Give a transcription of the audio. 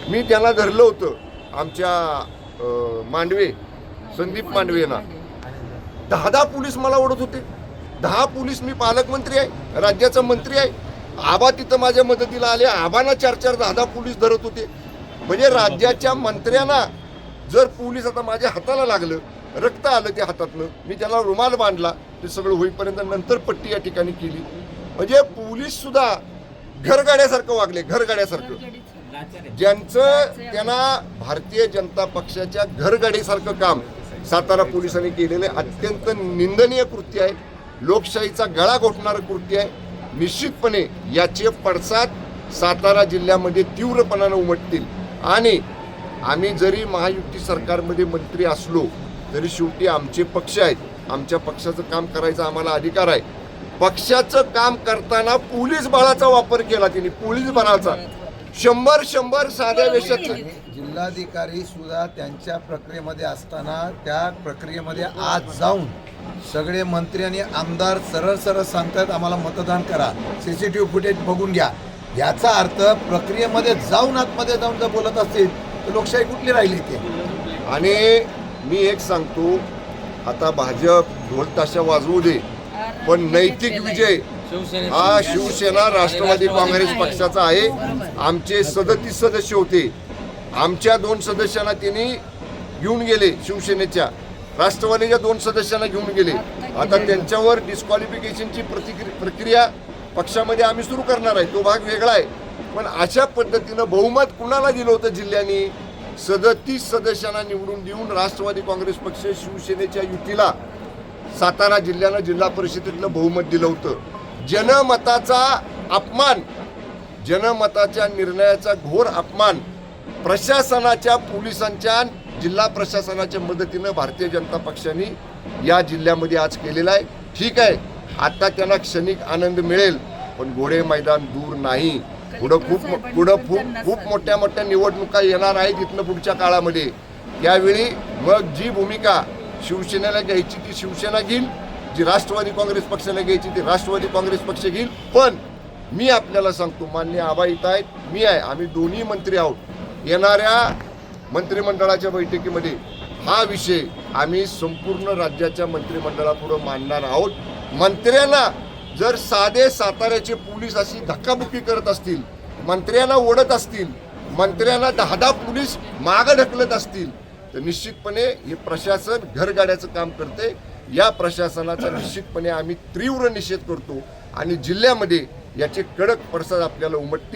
मी त्यांना धरलं होतं आमच्या मांडवे संदीप मांडवेना 10 पोलीस मला ओढत होते. 10 पोलीस. मी पालकमंत्री आहे, राज्याचा मंत्री आहे. आबा तिथं माझ्या मदतीला आले. आबांना 4-4 10 पोलीस धरत होते. म्हणजे राज्याच्या मंत्र्यांना जर पोलीस आता माझ्या हाताला लागलं, रक्त आलं त्या हातातनं, मी त्याला रुमाल बांधला, ते सगळं होईपर्यंत नंतर पट्टी या ठिकाणी केली. म्हणजे पोलीस सुद्धा घरगाड्यासारखं वागले, घरगाड्यासारखं. ज्यांचं त्यांना भारतीय जनता पक्षाच्या घरगाडीसारखं काम सातारा पोलिसांनी केलेले अत्यंत निंदनीय कृत्य आहे. लोकशाहीचा गळा घोटणारं कृत्य आहे. निश्चितपणे याचे पडसाद सातारा जिल्ह्यामध्ये तीव्रपणानं उमटतील. आणि आम्ही जरी महायुती सरकारमध्ये मंत्री असलो तरी शेवटी आमचे पक्ष आहेत. आमच्या पक्षाचं काम करायचा आम्हाला अधिकार आहे. पक्षाचं काम करताना पोलीस बळाचा वापर केला त्यांनी, पोलीस बळाचा 100 साध्या वेशाचं. जिल्हाधिकारी सुद्धा त्यांच्या प्रक्रियेमध्ये असताना त्या प्रक्रियेमध्ये आज जाऊन सगळे मंत्री आणि आमदार सरळ सांगतात आम्हाला मतदान करा, CCTV फुटेज बघून घ्या. याचा अर्थ प्रक्रियेमध्ये जाऊन आतमध्ये जाऊन जर बोलत असतील तर लोकशाही कुठली राहिली ते. आणि मी एक सांगतो, आता भाजप ढोल ताशा वाजवू दे, पण नैतिक विजय हा शिवसेना राष्ट्रवादी काँग्रेस पक्षाचा आहे. आमचे 37 सदस्य होते. आमच्या 2 सदस्यांना त्यांनी घेऊन गेले, शिवसेनेच्या. राष्ट्रवादीच्या 2 सदस्यांना घेऊन गेले. आता त्यांच्यावर डिस्क्वालिफिकेशनची प्रक्रिया पक्षामध्ये आम्ही सुरू करणार आहे. तो भाग वेगळा आहे. पण अशा पद्धतीनं बहुमत कुणाला दिलं होतं जिल्ह्याने? 37 सदस्यांना निवडून देऊन राष्ट्रवादी काँग्रेस पक्ष शिवसेनेच्या युतीला सातारा जिल्ह्यानं जिल्हा परिषदेतलं बहुमत दिलं होतं. जनमताचा अपमान, जनमताच्या निर्णयाचा घोर अपमान प्रशासनाच्या, पोलिसांच्या, जिल्हा प्रशासनाच्या मदतीनं भारतीय जनता पक्षाने या जिल्ह्यामध्ये आज केलेला आहे. ठीक आहे, आता त्यांना क्षणिक आनंद मिळेल, पण घोडे मैदान दूर नाही. पुढं खूप मोठ्या निवडणुका येणार आहेत इथनं पुढच्या काळामध्ये. त्यावेळी मग जी भूमिका शिवसेनेला घ्यायची ती शिवसेना घेईल, जी राष्ट्रवादी काँग्रेस पक्षाला घ्यायची ती राष्ट्रवादी काँग्रेस पक्ष घेईल. पण मी आपल्याला सांगतो, मान्य आबा इथं आहेत, मी आहे, आम्ही दोन्ही मंत्री आहोत. येणाऱ्या मंत्रिमंडळाच्या बैठकीमध्ये हा विषय आम्ही संपूर्ण राज्याच्या मंत्रिमंडळापुढे मांडणार आहोत. मंत्र्यांना जर साधे साताऱ्याचे पोलीस अशी धक्काबुक्की करत असतील, मंत्र्यांना ओढत असतील, मंत्र्यांना 10 पोलीस मागं ढकलत असतील, तर निश्चितपणे हे प्रशासन घरगाड्याचं काम करते. या प्रशासनाचा निश्चितपणे आम्ही तीव्र निषेध करतो आणि जिल्ह्यामध्ये याचे कडक पडसाद आपल्याला उमटतील.